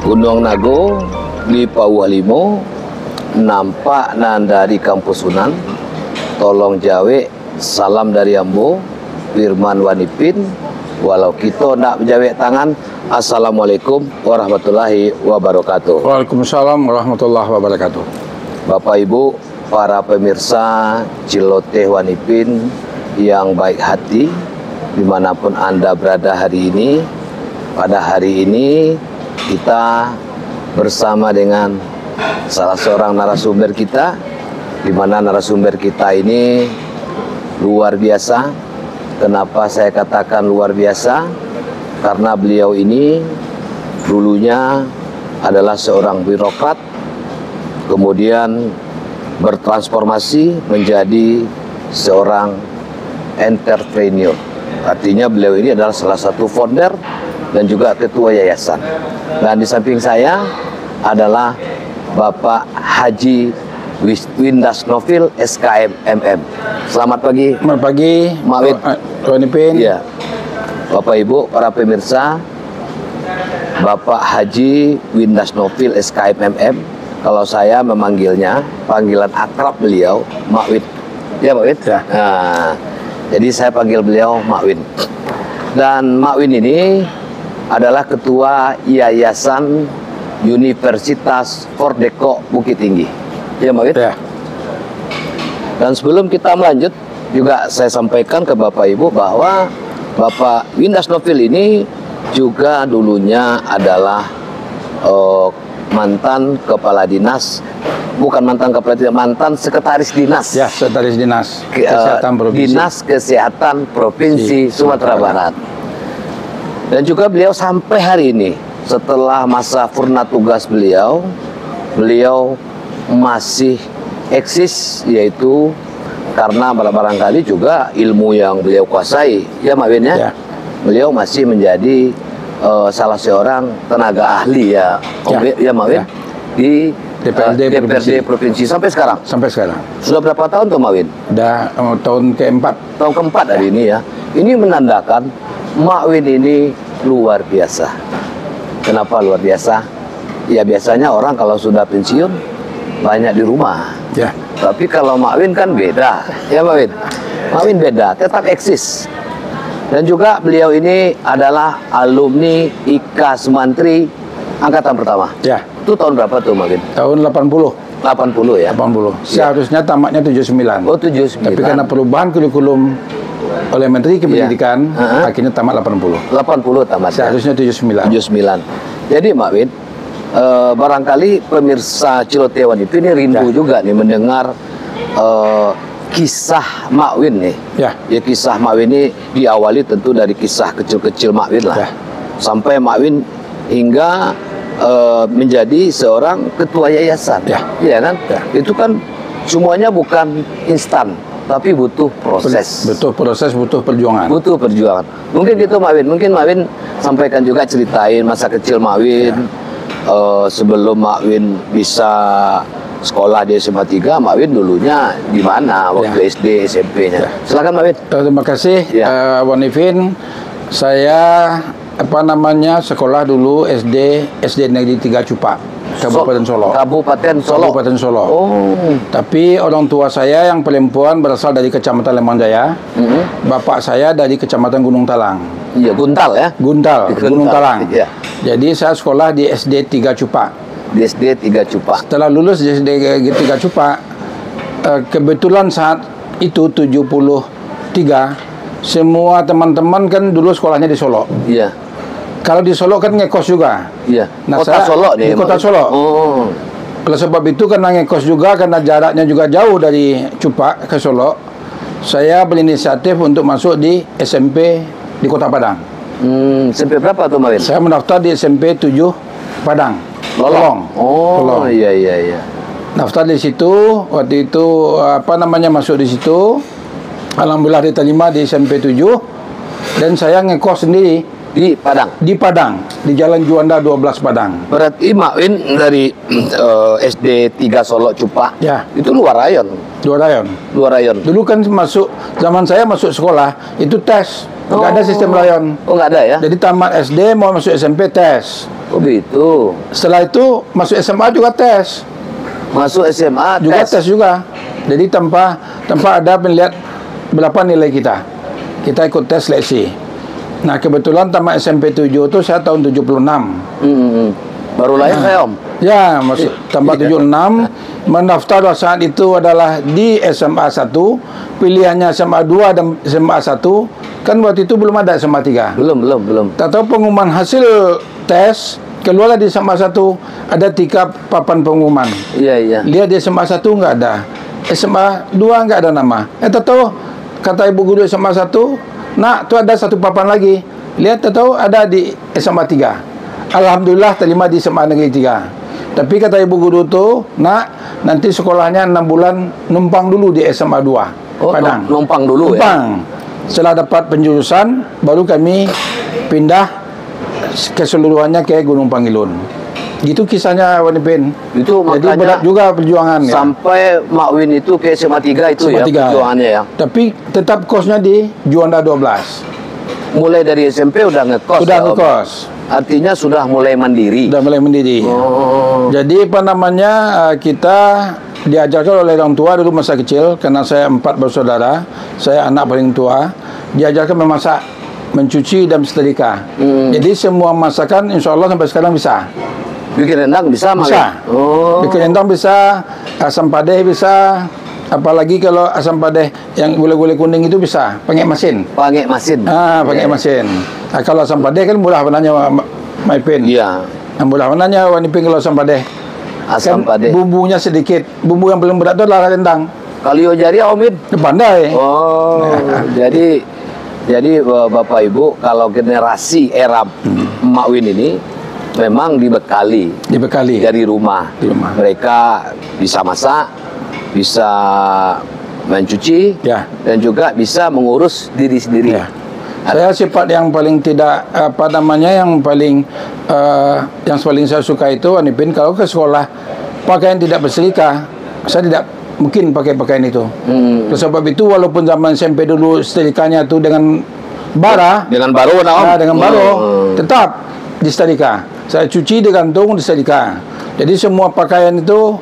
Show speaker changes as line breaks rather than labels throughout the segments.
Gunung Nago di Pauh Limo, nampak nan dari Kampus Sunan, tolong jawe, salam dari Ambo, Firman Wanipin, walau kita nak menjawe tangan, Assalamualaikum warahmatullahi wabarakatuh.
Waalaikumsalam warahmatullahi wabarakatuh.
Bapak Ibu, para pemirsa Ciloteh Wanipin yang baik hati, dimanapun Anda berada hari ini, pada hari ini kita bersama dengan salah seorang narasumber kita, di mana narasumber kita ini luar biasa. Kenapa saya katakan luar biasa? Karena beliau ini dulunya adalah seorang birokrat, kemudian bertransformasi menjadi seorang entrepreneur. Artinya beliau ini adalah salah satu founder dan juga ketua yayasan. Dan di samping saya adalah Bapak Haji Windas Novil SKM MM. Selamat pagi.
Selamat pagi,
Mawid
Wanipin.
Ya. Bapak Ibu, para pemirsa, Bapak Haji Windas Novil SKM MM. Kalau saya memanggilnya, panggilan akrab beliau Makwin. Ya, Makwin?
Ya.
Nah, jadi saya panggil beliau Makwin. Dan Makwin ini adalah ketua Yayasan Universitas Fordeko Bukit Tinggi. Ya, Makwin?
Ya.
Dan sebelum kita melanjut, juga saya sampaikan ke Bapak Ibu bahwa Bapak Windas Novil ini juga dulunya adalah mantan kepala dinas, bukan mantan kepala dinas, mantan sekretaris dinas.
Ya, sekretaris dinas Kesehatan Provinsi.
Dinas Kesehatan Provinsi Sumatera Barat. Dan juga beliau sampai hari ini, setelah masa purna tugas beliau masih eksis, yaitu karena barangkali juga ilmu yang beliau kuasai, ya Mawin ya. Beliau masih menjadi salah seorang tenaga ahli ya, ya Mawin, di DPRD Provinsi sampai sekarang.
Sampai sekarang.
Sudah berapa tahun tuh Mawin?
Udah tahun keempat.
Tahun keempat hari ini ya. Ini menandakan Makwin ini luar biasa. Kenapa luar biasa? Ya biasanya orang kalau sudah pensiun banyak di rumah.
Ya.
Tapi kalau Makwin kan beda. Ya Makwin. Makwin beda, tetap eksis. Dan juga beliau ini adalah alumni IKA Sumantri angkatan pertama.
Ya.
Itu tahun berapa tuh Makwin?
Tahun 80.
80 ya.
80. Seharusnya tamatnya 79.
Oh 79.
Tapi karena perubahan kurikulum oleh Menteri Pendidikan, akhirnya tamat 80.
80 tamat.
Seharusnya 79.
79. Jadi Makwin, barangkali pemirsa Ciloteh Wanipin ini rindu juga nih mendengar kisah Makwin nih. Ya kisah Makwin ini diawali tentu dari kisah kecil-kecil Makwin lah. Sampai Makwin hingga menjadi seorang ketua yayasan. Iya kan? Itu kan semuanya bukan instan, tapi butuh proses.
Butuh proses, butuh perjuangan.
Butuh perjuangan. Mungkin gitu Makwin. Mungkin Makwin sampaikan juga, ceritain masa kecil Makwin. Sebelum Makwin bisa sekolah di SMA 3, Makwin dulunya di mana waktu SD, SMP-nya. Silakan Makwin.
Terima kasih Wanipin. Saya sekolah dulu SD Negeri 3 Cupak, Kabupaten Solo.
Kabupaten Solo.
Kabupaten Solo.
Oh.
Tapi orang tua saya yang perempuan berasal dari Kecamatan Lembang Jaya. Bapak saya dari Kecamatan Gunung Talang.
Iya, Guntal ya.
Guntal. Gunung Talang.
Iya.
Jadi saya sekolah di SD 3 Cupak.
Di SD 3 Cupak.
Setelah lulus di SD 3 Cupak, kebetulan saat itu 73, semua teman-teman kan dulu sekolahnya di Solo.
Iya.
Kalau di Solo kan ngekos juga.
Iya.
Nah,
Kota Solo nih.
Di Kota Solo.
Oh.
Oleh sebab itu karena ngekos juga, karena jaraknya juga jauh dari Cupak ke Solo, saya berinisiatif untuk masuk di SMP di Kota Padang.
SMP berapa tuh Mawin?
Saya mendaftar di SMP 7 Padang.
Lolong. Oh,
Lolong.
iya.
Daftar di situ, waktu itu masuk di situ. Alhamdulillah diterima di SMP 7 dan saya ngekos sendiri
di Padang.
Di Padang, di Jalan Juanda 12 Padang.
Berarti Makwin dari SD 3 Solo Cupak.
Ya.
Itu luar rayon.
Luar rayon.
Luar rayon.
Dulu kan zaman saya masuk sekolah itu tes. Nggak ada sistem rayon.
Oh, nggak ada ya?
Jadi tamat SD mau masuk SMP tes.
Oh gitu.
Setelah itu masuk SMA juga tes.
Masuk SMA
Juga tes juga. Jadi tanpa ada penilihat berapa nilai kita. Kita ikut tes seleksi. Nah, kebetulan tamat SMP 7 itu saya tahun 76.
Baru lahir saya, Om.
Ya, masuk tamat 76. Mendaftar saat itu adalah di SMA 1, pilihannya SMA 2 dan SMA 1. Kan waktu itu belum ada SMA 3.
Belum.
Tak tahu pengumuman hasil tes keluarlah di SMA 1 ada 3 papan pengumuman.
Iya.
Lihat di SMA 1 enggak ada. SMA 2 enggak ada nama. Tak tahu kata ibu guru SMA 1, "Nak, tu ada 1 papan lagi." Lihat tak tahu ada di SMA 3. Alhamdulillah terima di SMA Negeri 3. Tapi kata ibu guru tu, "Nak, nanti sekolahnya 6 bulan numpang dulu di SMA 2 Padang."
Numpang dulu
numpang. Setelah dapat penjurusan, baru kami pindah keseluruhannya ke Gunung Pangilun. Gitu kisahnya Wan Ipin.
Itu
jadi
makanya
berat juga perjuangan ya.
Sampai Mak Win itu ke SMA 3 itu
SMA
ya
3,
perjuangannya ya.
Tapi tetap kosnya di Juanda 12.
Mulai dari SMP udah ngekos.
Sudah
ya, Om?
ngekos.
Artinya sudah mulai mandiri.
Sudah mulai mendidih.
Oh.
Jadi apa namanya, kita diajarkan oleh orang tua dulu masa kecil, karena saya 4 bersaudara, saya anak paling tua, diajarkan memasak, mencuci dan setrika. Jadi semua masakan insya Allah sampai sekarang bisa.
Bikin rendang bisa, Mak?
Bisa.
Oh.
Bikin rendang bisa, asam padeh bisa, apalagi kalau asam padeh yang gula-gula kuning itu bisa, pakai mesin.
Pakai mesin.
Pakai mesin. Nah, kalau asam padeh kan mudah benarnya Maipin.
Iya.
Mudah benarnya Wanipin kalau asam padeh.
Asam
Kan
padeh.
bumbunya sedikit. Bumbu yang paling berat itu adalah rendang.
Kalio jari, Om Win.
Pandai.
Oh, jadi Bapak Ibu, kalau generasi era Mak Win ini memang dibekali dari rumah.
Di rumah.
Mereka bisa masak, bisa mencuci,
Ya.
dan juga bisa mengurus diri sendiri.
Ya. Saya sifat yang paling tidak yang paling saya suka itu Wanipin, kalau ke sekolah pakaian tidak berserika, saya tidak mungkin pakai pakaian itu. Oleh sebab itu walaupun zaman SMP dulu setrikanya itu dengan bara,
Dengan baro, Om.
dengan baro, tetap disetrika. Saya cuci di kantung disetrika. Jadi semua pakaian itu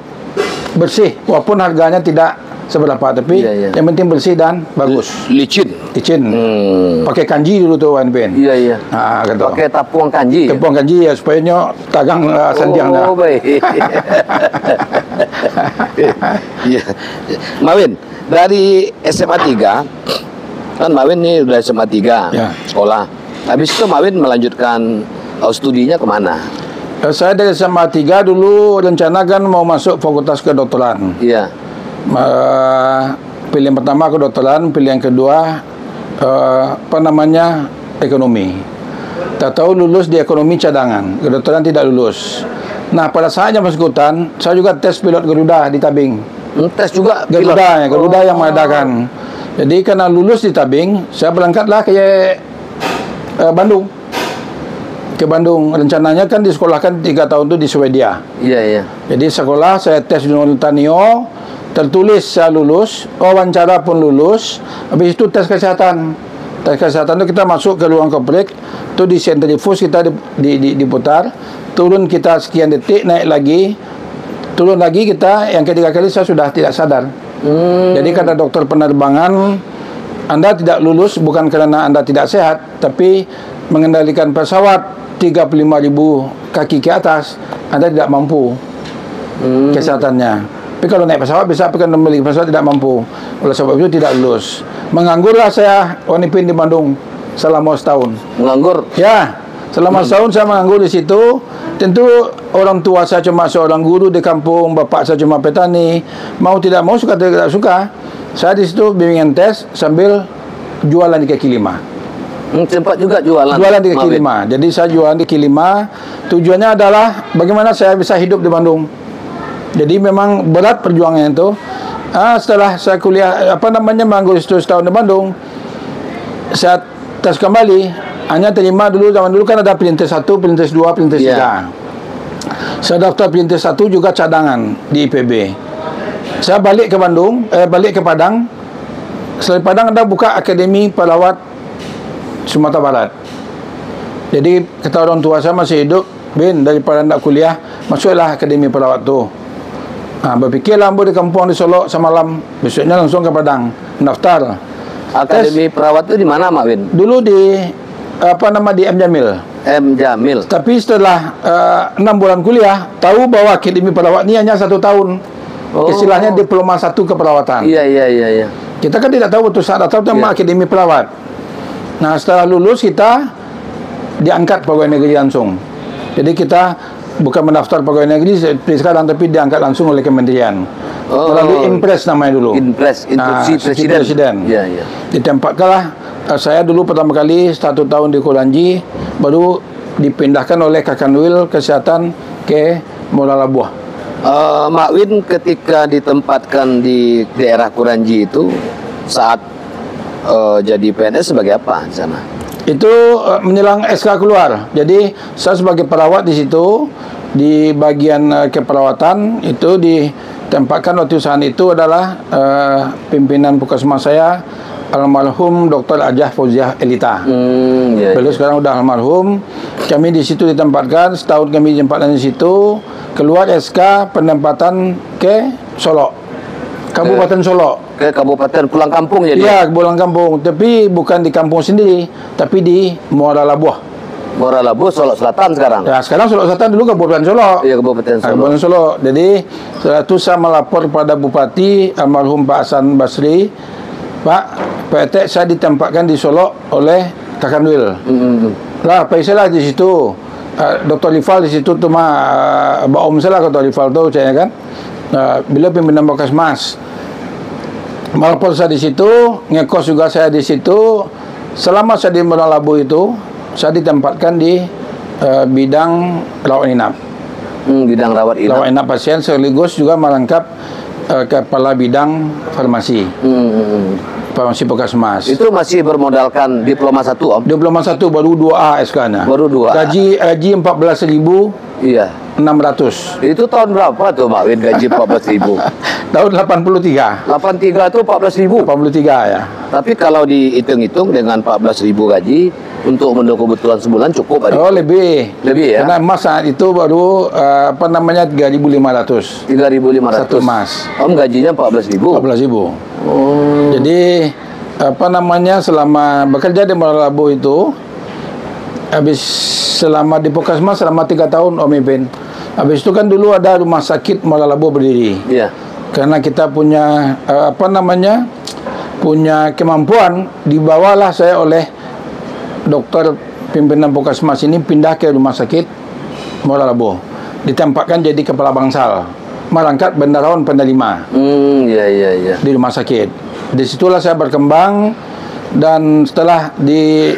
bersih, walaupun harganya tidak seberapa, tapi yang penting bersih dan bagus.
Licin.
Pakai kanji dulu tuh Wan Ben.
Iya.
Gitu.
Pakai tapuang kanji.
Tapuang kanji ya, supaya nyok tagang sandiang dah.
Oh, baik. Iya. Mawin, dari SMA 3 kan Mawin nih udah SMA 3
Ya.
sekolah. Habis itu Mawin melanjutkan studinya kemana?
Saya dari SMA 3 dulu rencanakan mau masuk fakultas kedokteran.
Iya.
Pilihan pertama kedokteran, pilihan kedua ekonomi. Tak tahu lulus di ekonomi cadangan, kedokteran tidak lulus. Nah, pada saat yang bersangkutan, saya juga tes pilot Garuda di Tabing.
Tes juga
Garuda yang mengadakan. Jadi karena lulus di Tabing, saya berangkatlah ke Bandung. Ke Bandung. Rencananya kan disekolahkan 3 tahun itu di Swedia.
Iya.
Jadi sekolah saya tes di Nurtanio, tertulis saya lulus, wawancara pun lulus. Habis itu tes kesehatan. Tes kesehatan itu kita masuk ke ruang komplek, itu di sentrifus kita diputar, turun kita sekian detik, naik lagi, turun lagi kita, yang ketiga kali saya sudah tidak sadar. Jadi kata dokter penerbangan, Anda tidak lulus bukan karena Anda tidak sehat, tapi mengendalikan pesawat 35.000 kaki ke atas, Anda tidak mampu kesehatannya. Tapi kalau naik pesawat bisa, tapi kalau memiliki pesawat tidak mampu. Oleh sebab itu tidak lulus. Menganggurlah saya Wanipin di Bandung selama setahun.
Menganggur?
Ya, selama setahun saya menganggur di situ. Tentu orang tua saya cuma seorang guru di kampung, bapak saya cuma petani. Mau tidak mau, suka tidak suka, saya di situ bimbingan tes sambil jualan di kaki lima.
Sempat juga jualan
di kaki lima. Jadi saya jualan di kaki lima. Tujuannya adalah bagaimana saya bisa hidup di Bandung. Jadi memang berat perjuangannya itu. Setelah saya kuliah menganggur itu setahun di Bandung, saya tes kembali. Hanya terima dulu, zaman dulu kan ada perintis 1, perintis 2, perintis 3. Saya daftar perintis 1 juga cadangan di IPB. Saya balik ke Bandung, balik ke Padang. Selain Padang ada buka Akademi Pelawat Sumatera Barat. Jadi kata orang tua saya masih hidup, Bin, daripada nak kuliah, masuklah akademi perawat tu. Berfikirlah ambo di kampung di Solo semalam, besoknya langsung ke Padang, daftar.
Akademi perawat itu di mana, Mak Win?
Dulu di di M Jamil.
M Jamil.
Tapi setelah 6 bulan kuliah, tahu bahwa akademi perawat ini hanya 1 tahun. Istilahnya diploma 1 keperawatan.
Iya.
Kita kan tidak tahu betul saat tahu nama akademi perawat. Nah, setelah lulus kita diangkat pegawai negeri langsung. Jadi kita bukan mendaftar pegawai negeri seperti sekarang, tapi diangkat langsung oleh kementerian. Melalui Impres namanya dulu.
Impres, instruksi presiden. Iya.
Ditempatkanlah saya dulu pertama kali 1 tahun di Kuranji, baru dipindahkan oleh Kakanwil Kesehatan ke Muara Labuh.
Mak Win ketika ditempatkan di daerah Kuranji itu saat jadi PNS sebagai apa di sana?
Itu menjelang SK keluar. Jadi saya sebagai perawat di situ, di bagian keperawatan itu ditempatkan waktu saat itu adalah pimpinan puskesmas saya almarhum Dr. Ajah Fauziah Elita. Beliau sekarang udah almarhum. Kami di situ ditempatkan, setahun kami ditempatkan di situ. Keluar SK penempatan ke Solo, Kabupaten Solo.
Ke kabupaten pulang kampung jadi?
Iya, pulang kampung. Tapi bukan di kampung sendiri, tapi di Muara Labuh.
Muara Labuh, Solo Selatan sekarang?
Ya, sekarang Solo Selatan, dulu Kabupaten Solo.
Iya, Kabupaten Solo.
Kabupaten Solo. Jadi, setelah itu saya melapor pada Bupati, almarhum Pak Hasan Basri. Pak, PT saya ditempatkan di Solo oleh Kakanwil. Lah, Pak Islah di situ. Dr. Lifal di situ tuh Mbak Om saya lah, Dr. Lifal tuh saya kan. Beliau pimpinan Puskesmas. Melapor saya di situ, ngekos juga saya di situ. Selama saya di Muara Labuh itu, saya ditempatkan di bidang rawat inap.
Bidang rawat inap.
Rawat inap pasien sekaligus juga merangkap kepala bidang farmasi. Farmasi Puskesmas.
Itu masih bermodalkan diploma 1, Om?
Diploma 1 baru 2A SK-nya.
Baru 2A.
Gaji 14.600.
Iya. Itu tahun berapa tuh, Mak Win, gaji 14.000?
Tahun 83.
83 itu 14.000.
83 ya.
Tapi kalau dihitung-hitung dengan 14.000 gaji untuk mendukung kebutuhan sebulan cukup hari?
Oh, lebih.
Lebih ya?
Karena emas saat itu baru 3.500.
3.500.
Satu emas.
Om gajinya 14.000.
14.000. Jadi selama bekerja di Muara Labuh itu, habis selama di Puskesmas selama 3 tahun Om Ipin. Habis itu kan dulu ada rumah sakit Muara Labuh berdiri.
Iya.
Karena kita punya punya kemampuan, dibawalah saya oleh dokter pimpinan Puskesmas ini pindah ke rumah sakit Muara Labuh. Ditempatkan jadi kepala bangsal, merangkap bendaharawan penerima.
Iya.
Di rumah sakit. Disitulah saya berkembang, dan setelah di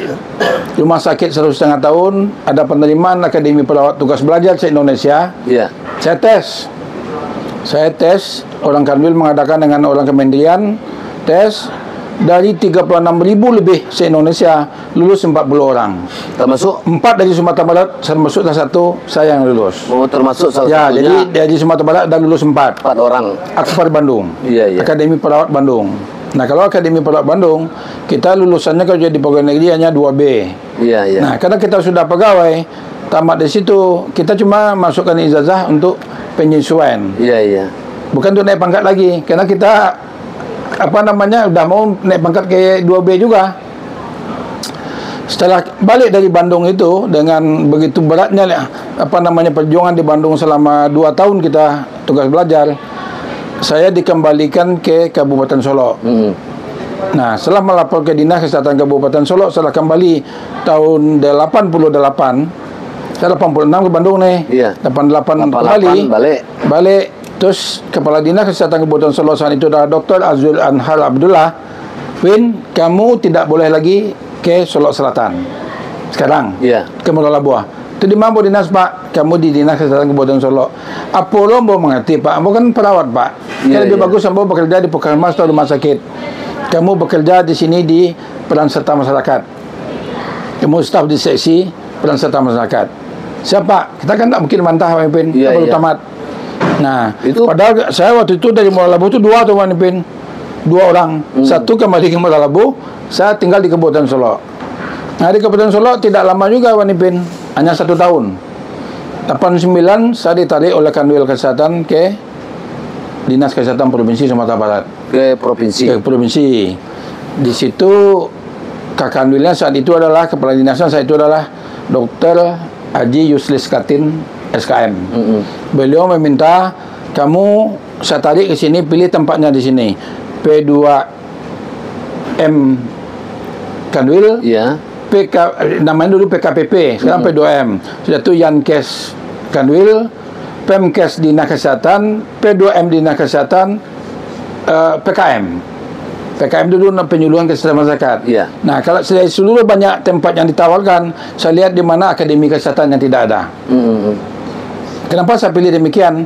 rumah sakit 1,5 tahun ada penerimaan Akademi Perawat Tugas Belajar se-Indonesia.
Iya.
Saya tes, orang Kanwil mengadakan dengan orang kementerian tes. Dari 36.000 lebih se-Indonesia, lulus 40 orang.
Termasuk?
4 dari Sumatera Barat, termasuklah 1 saya yang lulus.
Oh, termasuk salah
ya,
satunya.
jadi dari Sumatera Barat ada lulus 4
orang.
Akpar Bandung.
Iya.
Akademi Perawat Bandung. Nah, kalau Akademi Perawat Bandung, kita lulusannya kalau jadi pegawai negeri hanya 2B.
Iya.
Nah, karena kita sudah pegawai, tamat di situ, kita cuma masukkan ijazah untuk penyesuaian.
Iya.
Bukan untuk naik pangkat lagi, karena kita udah mau naik pangkat ke 2B juga. Setelah balik dari Bandung itu, dengan begitu beratnya perjuangan di Bandung selama 2 tahun kita tugas belajar, saya dikembalikan ke Kabupaten Solo. Nah, setelah melapor ke Dinas Kesehatan Kabupaten Solo, setelah kembali tahun 88, saya 86 ke Bandung nih.
Iya.
88 kembali. Balik. Terus Kepala Dinas Kesehatan Kabupaten Solo saat itu adalah Dr. Azul Anhar Abdullah. Win, kamu tidak boleh lagi ke Solo Selatan sekarang.
Iya.
Ke Muara Labuh. Itu di mana dinas, Pak? Kamu di Dinas Kesehatan Kabupaten Solo. Apollo mau mengerti, Pak. Kamu kan perawat, Pak. Lebih bagus kamu bekerja di Puskesmas atau rumah sakit. Kamu bekerja di sini di peran serta masyarakat. Kamu staf di seksi peran serta masyarakat. Siapa? Kita kan tak mungkin mantah, Pemimpin.
Iya.
Tamat. Nah,
itu
padahal saya waktu itu dari Muara Labuh itu 2 tuh, Pemimpin. 2 orang. Satu kembali ke Muara Labuh, saya tinggal di Kabupaten Solo. Nah, di Kabupaten Solo tidak lama juga, Pemimpin. Hanya 1 tahun. 89 saya ditarik oleh Kanwil Kesehatan ke Dinas Kesehatan Provinsi Sumatera Barat.
Ke provinsi.
Ke provinsi. Di situ Kakanwilnya saat itu adalah, kepala dinasnya saat itu adalah Dr. Haji Yuslis Katin SKM. Beliau meminta, kamu saya tarik ke sini, pilih tempatnya di sini. P2M Kanwil,
Ya.
PK, namanya dulu PKPP, sekarang P2M. Sudah itu Yankes Kanwil, Pemkes Dinas Kesehatan, P2M Dinas Kesehatan, PKM. PKM dulu penyuluhan kesehatan masyarakat.
Iya.
Nah, kalau dari seluruh banyak tempat yang ditawarkan, saya lihat di mana akademi kesehatan yang tidak ada. Kenapa saya pilih demikian?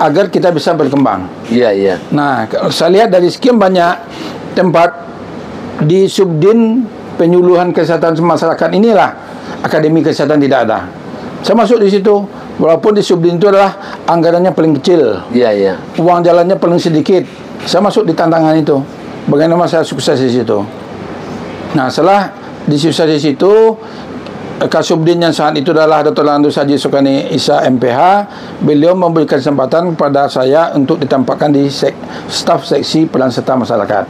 Agar kita bisa berkembang.
Iya, iya.
Nah, saya lihat dari sekian banyak tempat di Subdin Penyuluhan Kesehatan Masyarakat inilah akademi kesehatan tidak ada. Saya masuk di situ, walaupun di Subdin itu adalah anggarannya paling kecil.
Iya, iya.
Uang jalannya paling sedikit. Saya masuk di tantangan itu. Bagaimana saya sukses di situ. Nah, setelah disukses di situ, Kasubdin yang saat itu adalah Dr. Landus Haji Sukani Isa MPH, beliau memberikan kesempatan kepada saya untuk ditempatkan di staf seksi peran serta masyarakat.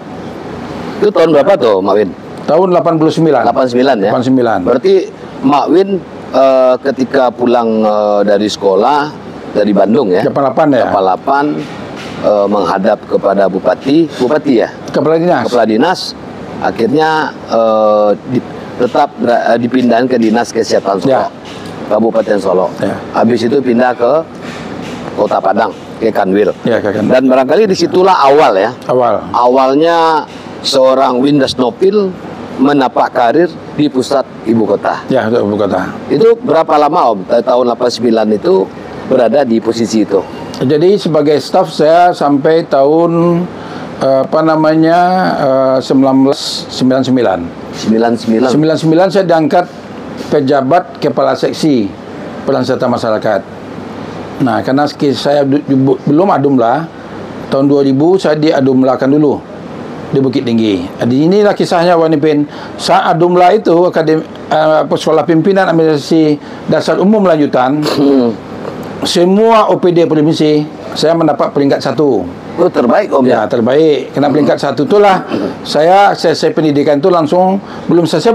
Itu tahun berapa tuh, Mak Win?
Tahun 89.
89 ya?
89.
Berarti Mak Win ketika pulang dari sekolah, dari Bandung ya?
88 ya?
88, menghadap kepada Bupati ya?
Kepala Dinas.
Kepala Dinas, akhirnya tetap dipindahkan ke Dinas Kesehatan Solo,
Ya.
Kabupaten Solo.
Ya.
Habis itu pindah ke Kota Padang, ke Kanwil.
Ya, kan.
Dan barangkali disitulah awal ya. Awalnya seorang Windas Nopil menapak karir di pusat ibu kota.
Ya, ibu kota.
Itu berapa lama Om? Tahun 89 itu berada di posisi itu?
Jadi sebagai staf saya sampai tahun 1999. 99 saya diangkat pejabat kepala seksi peran serta masyarakat. Nah, karena saya belum adumlah, tahun 2000 saya diadumlakan dulu di Bukit Tinggi. Di inilah kisahnya Wanipin. Saat adumla itu sekolah pimpinan administrasi dasar umum lanjutan. Semua OPD provinsi saya mendapat peringkat 1.
Oh, terbaik Om
ya? Terbaik. Karena peringkat 1 itulah saya selesai pendidikan itu langsung, belum selesai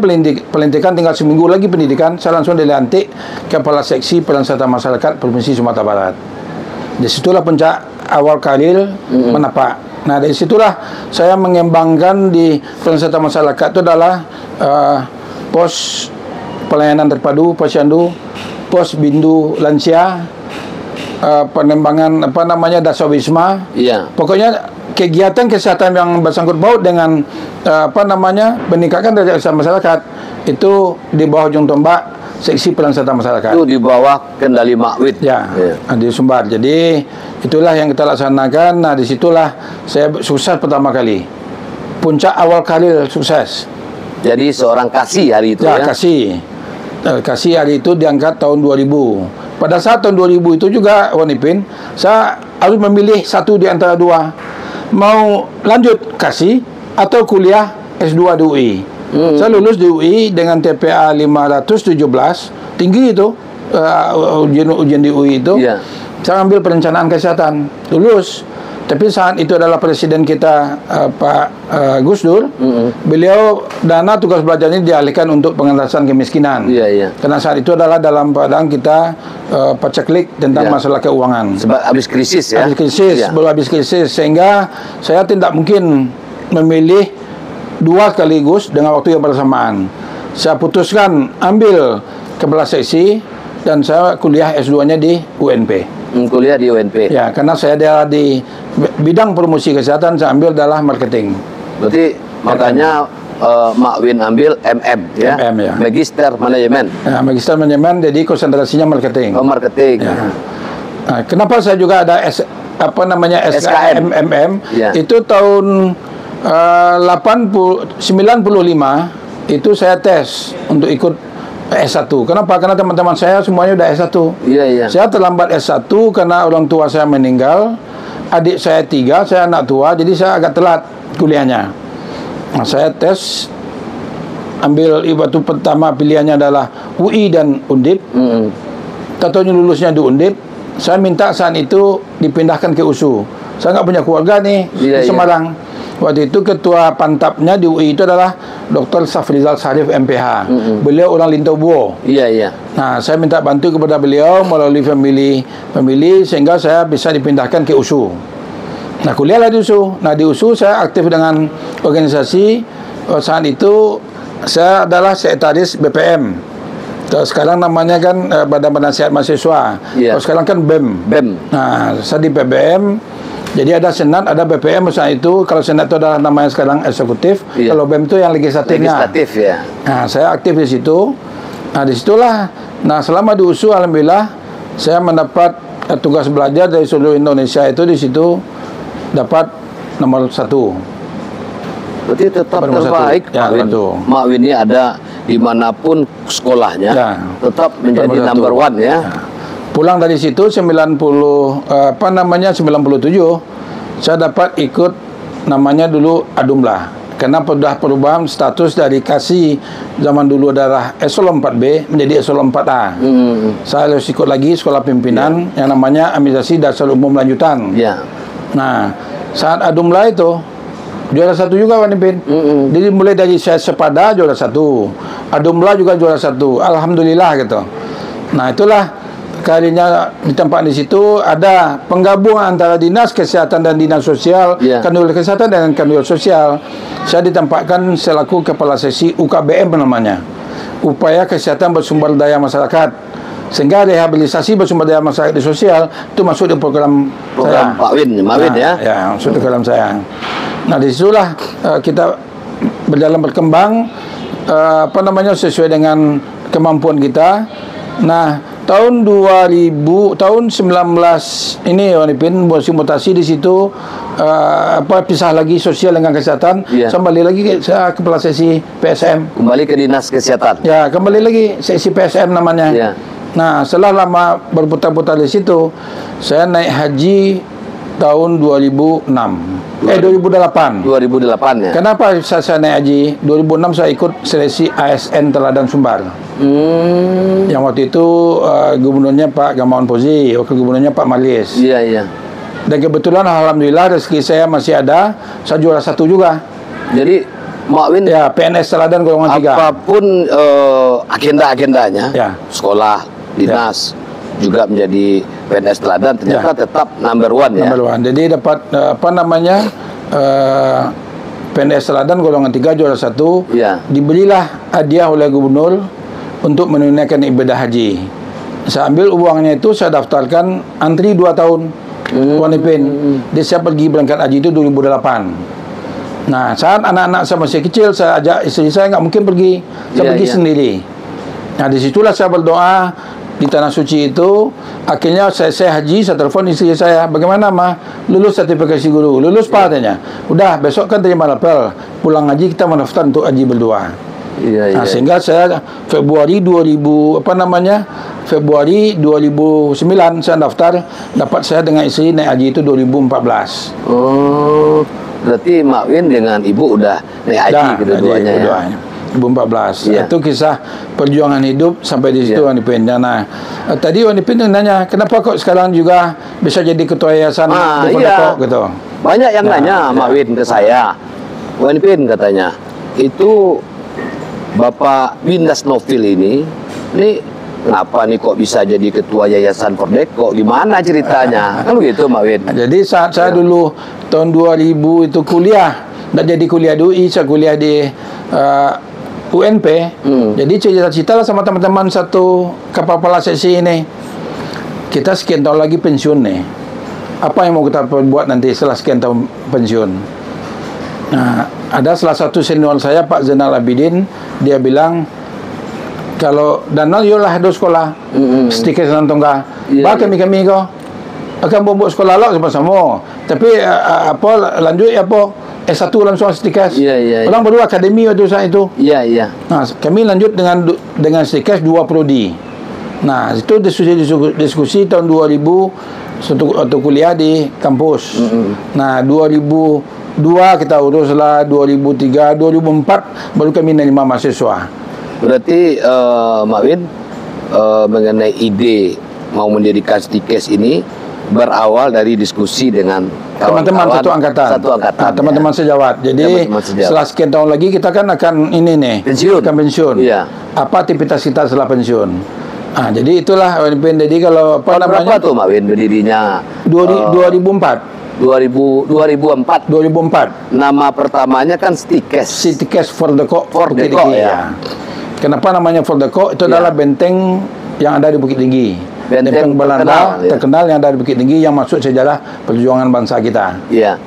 pelantikan, tinggal seminggu lagi pendidikan, saya langsung dilantik kepala seksi peran serta masyarakat Provinsi Sumatera Barat. Di situlah puncak awal karir menapak. Nah, dari situlah saya mengembangkan di peran serta masyarakat itu adalah pos pelayanan terpadu posyandu, pos bindu lansia, penembangan dasawisma.
Iya.
Pokoknya kegiatan kesehatan yang bersangkut paut dengan meningkatkan derajat kesehatan masyarakat itu di bawah ujung tombak seksi peran serta masyarakat.
Itu di bawah kendali Mak Win.
Ya, di Sumbar. Jadi itulah yang kita laksanakan. Nah, disitulah saya sukses pertama kali. Puncak awal karir sukses.
Jadi seorang kasih hari itu ya?
Kasih hari itu diangkat tahun 2000. Pada saat tahun 2000 itu juga Wanipin, saya harus memilih satu di antara dua. Mau lanjut kasih atau kuliah S2 di UI. Saya lulus di UI dengan TPA 517, tinggi itu ujian di UI itu.
Yeah.
Saya ambil perencanaan kesehatan, lulus. Tapi saat itu adalah presiden kita Pak Gus Dur. Beliau dana tugas belajar ini dialihkan untuk pengentasan kemiskinan. Karena saat itu adalah dalam keadaan kita paceklik tentang masalah keuangan.
Sebab habis krisis ya.
Baru habis krisis, sehingga saya tidak mungkin memilih dua sekaligus dengan waktu yang bersamaan. Saya putuskan ambil kepala seksi dan saya kuliah S2-nya di UNP.
Kuliah di UNP.
Ya, karena saya ada di bidang promosi kesehatan, saya ambil adalah marketing.
Berarti makanya Mak Win ambil MM ya.
MM ya.
Magister Manajemen.
Ya, Magister Manajemen, jadi konsentrasinya marketing.
Oh, marketing.
Ya. Nah, kenapa saya juga ada SKM MM?
Ya.
Itu tahun 95 itu saya tes untuk ikut S1. Kenapa? Karena teman-teman saya semuanya udah S1.
Iya.
Saya terlambat S1 karena orang tua saya meninggal. Adik saya 3, saya anak tua, jadi saya agak telat kuliahnya. Nah, saya tes, ambil waktu pertama pilihannya adalah UI dan Undip. Tahu lulusnya di Undip, saya minta saat itu dipindahkan ke USU. Saya nggak punya keluarga nih di Semarang. Waktu itu ketua pantapnya di UI itu adalah Dr. Safrizal Sarif MPH. Beliau orang Lintobuo. Nah, saya minta bantu kepada beliau melalui family sehingga saya bisa dipindahkan ke USU. Nah, kuliahlah di USU. Nah, di USU saya aktif dengan organisasi. Saat itu saya adalah sekretaris BPM. Sekarang namanya kan Badan Penasihat Mahasiswa. Sekarang kan BEM. Nah, saya di BBM. Jadi ada senat, ada BPM saat itu. Kalau senat itu adalah namanya sekarang eksekutif. Kalau BEM itu yang legislatifnya. Nah, saya aktif di situ. Nah, disitulah. Nah, selama di USU, alhamdulillah, saya mendapat tugas belajar dari seluruh Indonesia itu di situ dapat nomor 1.
Berarti tetap terbaik, Mak Win ini ada dimanapun sekolahnya, tetap menjadi number 1 ya.
Pulang dari situ 97 saya dapat ikut namanya dulu Adumlah, karena sudah perubahan status dari kasih zaman dulu adalah eselon 4B menjadi eselon 4A. Saya harus ikut lagi sekolah pimpinan yang namanya Administrasi Dasar Umum Lanjutan. Nah, saat Adumlah itu juara 1 juga, Wan Ipin. Jadi mulai dari saya Sepada juara 1, Adumlah juga juara 1. Alhamdulillah gitu. Nah, itulah kalinya di tempat di situ ada penggabungan antara Dinas Kesehatan dan Dinas Sosial, Kanwil Kesehatan dan Kanwil Sosial. Saya ditempatkan selaku Kepala Seksi UKBM namanya, Upaya Kesehatan Bersumber Daya Masyarakat. Sehingga rehabilitasi bersumber daya masyarakat di sosial itu masuk di program saya.
Pak Win, ya?
Ya, masuk di program saya. Nah, disitulah kita berkembang sesuai dengan kemampuan kita. Nah, tahun 2019 ini Wan Ipin mutasi di situ pisah lagi sosial dengan kesehatan. Kembali lagi saya kepala sesi PSM.
Kembali ke Dinas Kesehatan.
Ya, kembali lagi sesi PSM namanya. Nah, setelah lama berputar-putar di situ, saya naik haji tahun 2008. Ya. Kenapa saya naik haji? 2006 saya ikut seleksi ASN Teladan Sumbar. Yang waktu itu gubernurnya Pak Gamawan Fauzi, wakil gubernurnya Pak Malis. Dan kebetulan alhamdulillah rezeki saya masih ada, saya juara 1 juga.
Jadi Mak Win
ya PNS Teladan golongan 3.
Apapun agenda-agendanya, sekolah, dinas, juga menjadi PNS Teladan, ternyata tetap number 1 ya.
Number 1. Jadi dapat PNS Teladan golongan 3 juara 1. Diberilah hadiah oleh gubernur untuk menunaikan ibadah haji. Saya ambil uangnya itu, saya daftarkan antri 2 tahun. Wan Ipin. Dia saya pergi berangkat haji itu 2008. Nah, saat anak-anak saya masih kecil, saya ajak istri saya, nggak mungkin pergi. Saya pergi sendiri. Nah, disitulah saya berdoa di Tanah Suci itu. Akhirnya saya haji, saya telepon istri saya, bagaimana mah lulus sertifikasi guru? Lulus Pak, katanya. Udah, besok kan terima lapel. Pulang haji kita mendaftar untuk haji berdua. Sehingga saya Februari 2009 saya daftar, dapat saya dengan istri naik haji itu 2014.
Oh, berarti Mak Win dengan ibu udah naik haji kedua-duanya ya.
2014. Itu kisah perjuangan hidup sampai di situ Wan Ipin. Nah, tadi Wan Ipin nanya, kenapa kok sekarang juga bisa jadi ketua yayasan gitu.
Banyak yang nanya Mak Win ke saya. Wan Ipin katanya, itu Bapak Windas Novil ini kenapa nih kok bisa jadi ketua yayasan Fordek? Kok gimana ceritanya? Kan begitu Mak Win.
Jadi saat saya dulu tahun 2000 itu kuliah, nggak jadi kuliah di UI, saya kuliah di UNP. Jadi cita-cita lah sama teman-teman satu kepala seksi ini. Kita sekian tahun lagi pensiun nih. Apa yang mau kita buat nanti setelah sekian tahun pensiun? Nah, ada salah satu senior saya, Pak Zainal Abidin, dia bilang, kalau Danal yolah do sekolah, sedikit senang tongga. Kami kau akan buat sekolah lo sama-sama. Tapi lanjut S1 langsung STIKES. Orang baru akademi waktu saat itu. Nah, kami lanjut dengan STIKES 2 prodi. Nah, itu diskusi tahun 2000 waktu kuliah di kampus. Nah, 2002 kita uruslah, 2003, 2004 baru kami menerima mahasiswa.
Berarti Mak Win mengenai ide mau mendirikan STIKES ini berawal dari diskusi dengan
teman-teman satu angkatan. Nah, teman-teman sejawat. Jadi setelah sekian tahun lagi kita kan akan ini nih, akan pensiun.
Iya.
Apa aktivitas kita setelah pensiun? Ah, jadi itulah UNIPIN. Jadi kalau apa namanya?
Berapa tuh Mak Win berdirinya?
2004.
2004. Nama pertamanya kan STIKES.
STIKES Fordeko
ya.
Kenapa namanya Fordeko? Itu adalah benteng yang ada di Bukit Tinggi. Benteng Belanda terkenal yang ada di Bukit Tinggi yang masuk sejarah perjuangan bangsa kita.
Iya.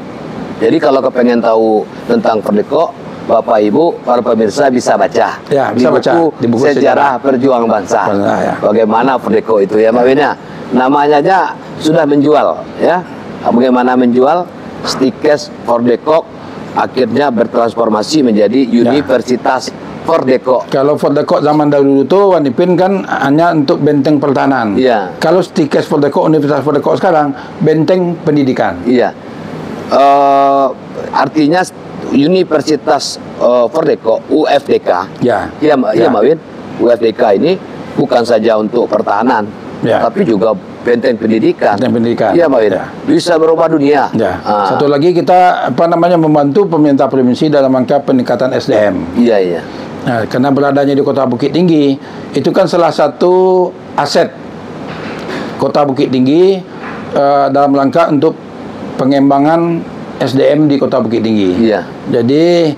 Jadi kalau kepengen tahu tentang Fordeko, Bapak Ibu, para pemirsa bisa baca.
Ya, bisa baca
di buku sejarah perjuangan bangsa.
Ya.
Bagaimana Fordeko itu ya, Mbak Wina. Namanya aja sudah menjual, ya. Bagaimana menjual? STIKES Fordeko akhirnya bertransformasi menjadi Universitas Fordeko.
Kalau Fordeko zaman dahulu itu UNIPIN kan hanya untuk benteng pertahanan.
Iya.
Kalau STIKES Fordeko, Universitas Fordeko sekarang benteng pendidikan.
Iya. Artinya Universitas Fordeko UFDK.
Ya.
Iya, Mbak Win. UFDK ini bukan saja untuk pertahanan, tapi juga benteng pendidikan. Iya, Mbak Win. Bisa berubah dunia.
Ya. Satu lagi kita membantu pemerintah provinsi dalam rangka peningkatan SDM.
Iya.
Nah, karena beradanya di Kota Bukit Tinggi itu kan salah satu aset Kota Bukit Tinggi dalam rangka untuk pengembangan SDM di Kota Bukit Tinggi.
Iya.
Jadi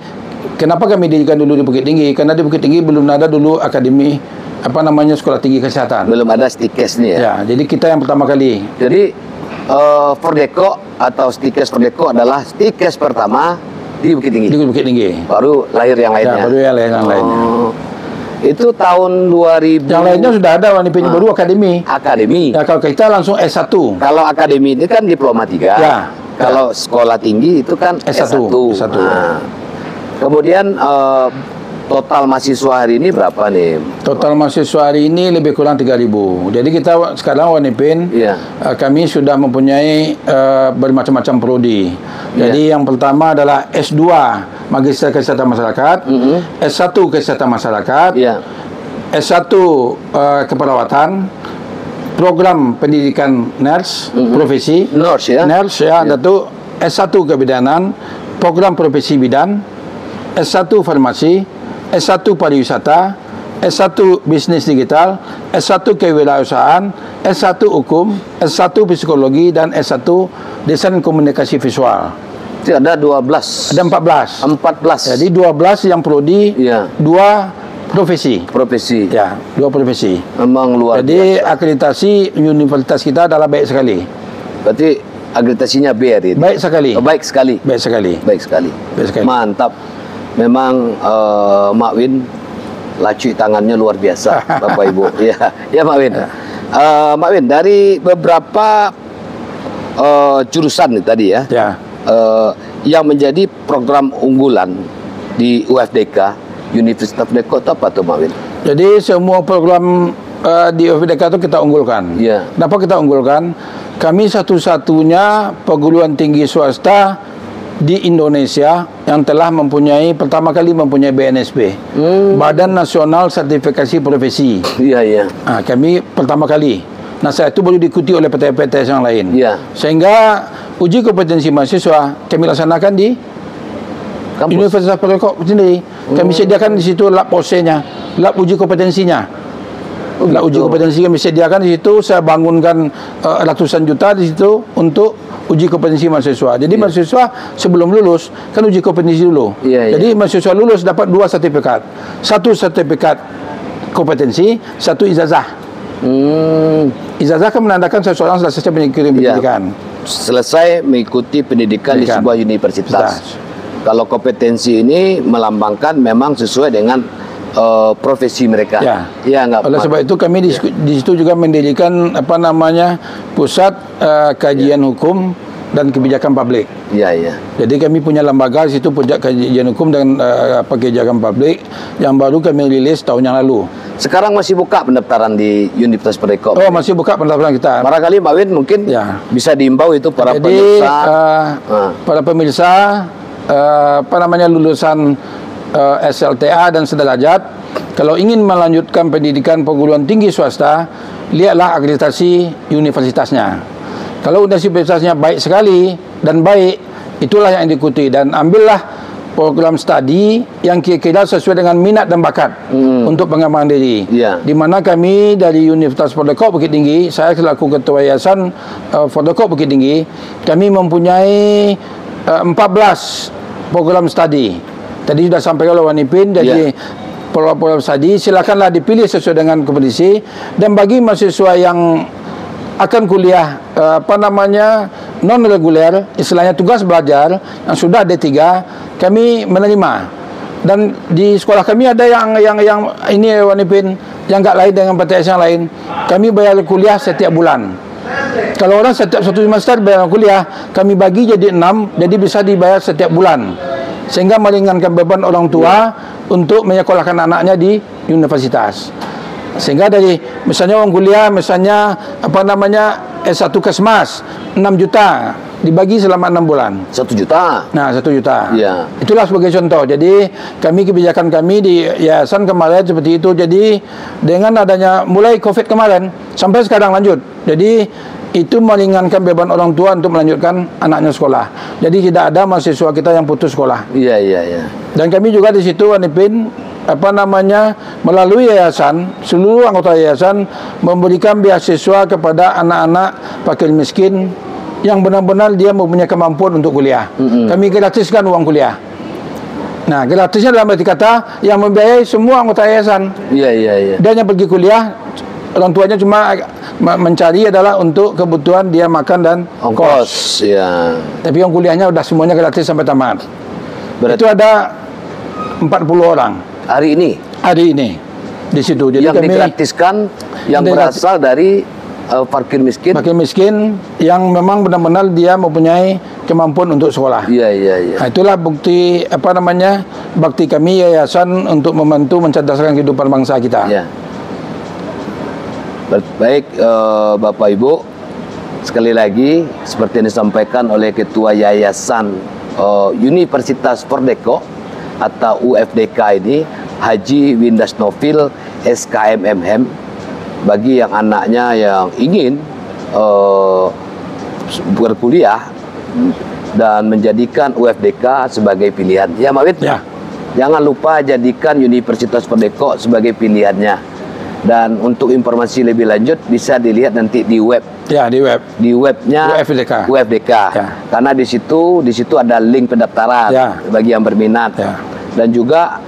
kenapa kami dirikan dulu di Bukit Tinggi? Karena di Bukit Tinggi belum ada dulu akademi sekolah tinggi kesehatan.
Belum ada STIKES nih ya.
Ya, jadi kita yang pertama kali.
Jadi Fordeko atau STIKES Fordeko adalah STIKES pertama di Bukit Tinggi.
Di Bukit Tinggi.
Baru lahir yang lainnya.
Ya, baru yang lainnya.
Itu tahun 2000.
Yang lainnya sudah ada UNIPIN baru akademi.
Akademi.
Ya, kalau kita langsung S1.
Kalau akademi ini kan diploma 3.
Ya.
Kalau sekolah tinggi itu kan S1. Nah, kemudian total mahasiswa hari ini berapa nih?
Total mahasiswa hari ini lebih kurang 3.000. Jadi kita sekarang UNIPIN, kami sudah mempunyai bermacam-macam prodi. Jadi yang pertama adalah S2 Magister Kesehatan Masyarakat, S1 Kesehatan Masyarakat, S1 Keperawatan, program pendidikan nurse, profesi nurse ya, itu S1 Kebidanan, program profesi bidan, S1 Farmasi, S1 Pariwisata, S1 Bisnis Digital, S1 Kewirausahaan, S1 Hukum, S1 Psikologi, dan S1 Desain Komunikasi Visual.
Itu ada 12.
Ada 14. Jadi 12 yang prodi, 2 profesi. Ya, 2 profesi.
Memang luar
Jadi
biasa.
akreditasi universitas kita adalah baik sekali.
Berarti akreditasinya B ini.
Baik sekali.
Baik sekali.
Baik sekali.
Mantap. Memang Mak Win lacu tangannya luar biasa, Bapak Ibu. Ya Mak Win. Mak Win, dari beberapa jurusan nih tadi ya. Yang menjadi program unggulan di UFDK, Universitas Fordeko itu apa tuh Mak Win?
Jadi semua program di UFDK itu kita unggulkan. Kenapa kita unggulkan? Kami satu-satunya perguruan tinggi swasta di Indonesia yang telah pertama kali mempunyai BNSP, Badan Nasional Sertifikasi Profesi. Kami pertama kali. Nah, saya itu baru diikuti oleh PTN-PTN yang lain. Sehingga uji kompetensi mahasiswa kami laksanakan di kampus. Universitas Fordeko sendiri. Kami sediakan di situ lab OC-nya, lab uji kompetensinya. Lab uji kompetensi kami sediakan di situ. Saya bangunkan ratusan juta di situ untuk uji kompetensi mahasiswa. Jadi mahasiswa sebelum lulus kan uji kompetensi dulu. Jadi mahasiswa lulus dapat 2 sertifikat. 1 sertifikat kompetensi, 1 ijazah. Ijazah kan menandakan seseorang sudah selesai mengikuti pendidikan.
Selesai mengikuti pendidikan di sebuah universitas. Kalau kompetensi ini melambangkan memang sesuai dengan profesi mereka.
Oleh sebab itu kami di situ juga mendirikan pusat kajian hukum dan kebijakan publik. Jadi kami punya lembaga di situ, pusat kajian hukum dan kebijakan publik yang baru kami rilis tahun yang lalu.
Sekarang masih buka pendaftaran di Universitas Fordeko?
Oh, masih buka pendaftaran kita.
Barangkali Mbak Win mungkin bisa diimbau itu para pemirsa.
Para pemirsa lulusan SLTA dan sederajat. Kalau ingin melanjutkan pendidikan perguruan tinggi swasta, lihatlah akreditasi universitasnya. Kalau universitasnya baik sekali dan baik, itulah yang diikuti, dan ambillah program studi yang kira-kira sesuai dengan minat dan bakat untuk pengembangan diri. Di mana kami dari Universitas Fordekok Bukit Tinggi, saya selaku Ketua Yayasan Fordekok Bukit Tinggi, kami mempunyai 14 program studi. Tadi sudah sampaikan oleh Wan Ipin, jadi program studi silakanlah dipilih sesuai dengan kompetisi. Dan bagi mahasiswa yang akan kuliah non reguler, istilahnya tugas belajar yang sudah D3, kami menerima. Dan di sekolah kami ada yang ini Wan Ipin, yang enggak lain dengan PTS yang lain. Kami bayar kuliah setiap bulan. Kalau orang setiap satu semester bayar kuliah, kami bagi jadi 6, jadi bisa dibayar setiap bulan, sehingga meringankan beban orang tua untuk menyekolahkan anaknya di universitas. Sehingga dari misalnya orang kuliah, misalnya S1 Kesmas 6 juta dibagi selama 6 bulan.
1 juta.
Nah, 1 juta.
Ya.
Itulah sebagai contoh. Jadi kebijakan kami di yayasan kemarin seperti itu. Jadi dengan adanya mulai COVID kemarin sampai sekarang lanjut. Jadi itu meringankan beban orang tua untuk melanjutkan anaknya sekolah. Jadi tidak ada mahasiswa kita yang putus sekolah.
Iya.
Dan kami juga di situ Wan Ipin melalui yayasan, seluruh anggota yayasan memberikan beasiswa kepada anak-anak fakir miskin yang benar-benar dia mempunyai kemampuan untuk kuliah. Kami gratiskan uang kuliah. Nah, gratisnya dalam arti kata yang membiayai semua anggota yayasan.
Iya.
Dan yang pergi kuliah, orang tuanya cuma mencari adalah untuk kebutuhan dia makan dan
ongkos. Ya.
Tapi yang kuliahnya udah semuanya gratis sampai tamat. Itu ada 40 orang.
Hari ini
di situ. Jadi
yang digratiskan yang berasal dari fakir miskin yang memang benar-benar dia mempunyai kemampuan untuk sekolah. Iya.
Nah, itulah bukti bakti kami yayasan untuk membantu mencerdaskan kehidupan bangsa kita.
Iya. Baik, Bapak Ibu, sekali lagi seperti yang disampaikan oleh Ketua Yayasan Universitas Fordekok atau UFDK ini, Haji Windas Novil SKMMM, bagi yang anaknya yang ingin berkuliah dan menjadikan UFDK sebagai pilihan. Ya, Mawid?
Ya.
Jangan lupa jadikan Universitas Fordekok sebagai pilihannya. Dan untuk informasi lebih lanjut bisa dilihat nanti di web.
Ya, di web.
Di webnya UFDK.
Ya.
Karena di situ ada link pendaftaran bagi yang berminat.
Ya.
Dan juga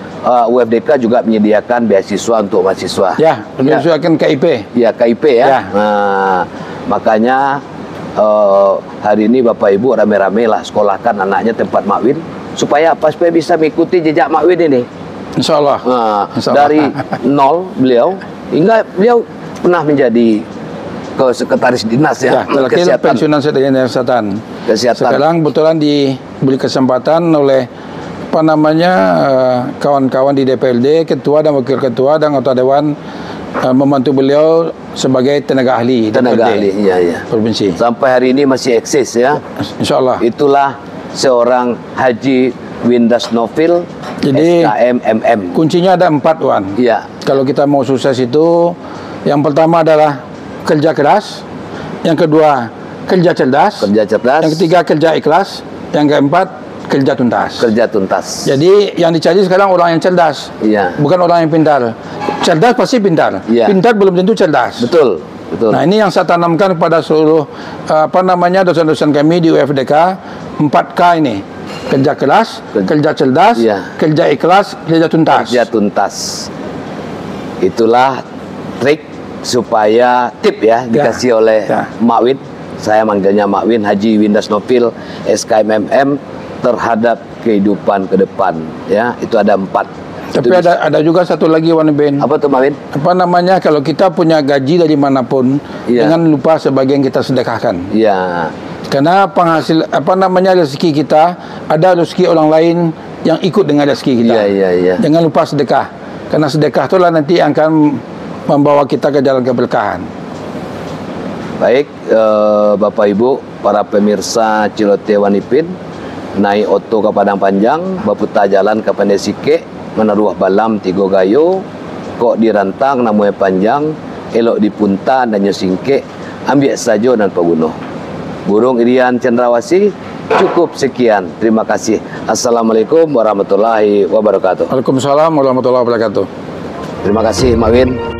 UFDK juga menyediakan beasiswa untuk mahasiswa.
Ya, menyediakan KIP.
Ya, KIP ya. Nah, makanya hari ini Bapak Ibu rame-rame lah sekolahkan anaknya tempat Mak Win supaya bisa mengikuti jejak Mak Win ini.
Insya Allah.
Nah, dari nol beliau hingga beliau pernah menjadi sekretaris dinas kesehatan.
Pensiunan kesehatan. Sekarang kebetulan diberi kesempatan oleh kawan-kawan di DPRD, ketua dan wakil ketua dan anggota dewan membantu beliau sebagai tenaga ahli provinsi.
Sampai hari ini masih eksis ya.
Insya Allah.
Itulah seorang Haji Windas Novil SKMMM.
Kuncinya ada 4, Wan.
Iya.
Kalau kita mau sukses itu, yang pertama adalah kerja keras, yang kedua kerja cerdas, yang ketiga kerja ikhlas, yang keempat kerja tuntas. Jadi yang dicari sekarang orang yang cerdas, bukan orang yang pintar. Cerdas pasti pintar, pintar belum tentu cerdas. Betul. Nah, ini yang saya tanamkan kepada seluruh dosen-dosen kami di UFDK, 4K ini. Kerja keras, kerja cerdas, kerja ikhlas, kerja tuntas. Itulah trik supaya tip dikasih oleh Mak Win. Saya manggilnya Mak Win, Haji Windas Novil SKMMM, terhadap kehidupan ke depan. Ya, itu ada 4. Tapi ada juga satu lagi, Wan Ipin.
Apa tuh, Mak Win?
Kalau kita punya gaji dari manapun, jangan lupa sebagian kita sedekahkan.
Iya.
Karena penghasil rezeki kita, ada rezeki orang lain yang ikut dengan rezeki kita.
Iya.
Jangan lupa sedekah. Karena sedekah itulah nanti akan membawa kita ke jalan keberkahan.
Baik, Bapak Ibu, para pemirsa Cilote Wan Ipin, naik oto ke Padang Panjang, baputar jalan ke Pandai Sike, menaruh balam 3 gayo, kok dirantang namanya panjang, elok dipunta dan nyosingke, ambil sajo dan pegunuh. Burung Irian Cendrawasih, cukup sekian. Terima kasih. Assalamualaikum warahmatullahi wabarakatuh.
Waalaikumsalam warahmatullahi wabarakatuh.
Terima kasih Mak Win.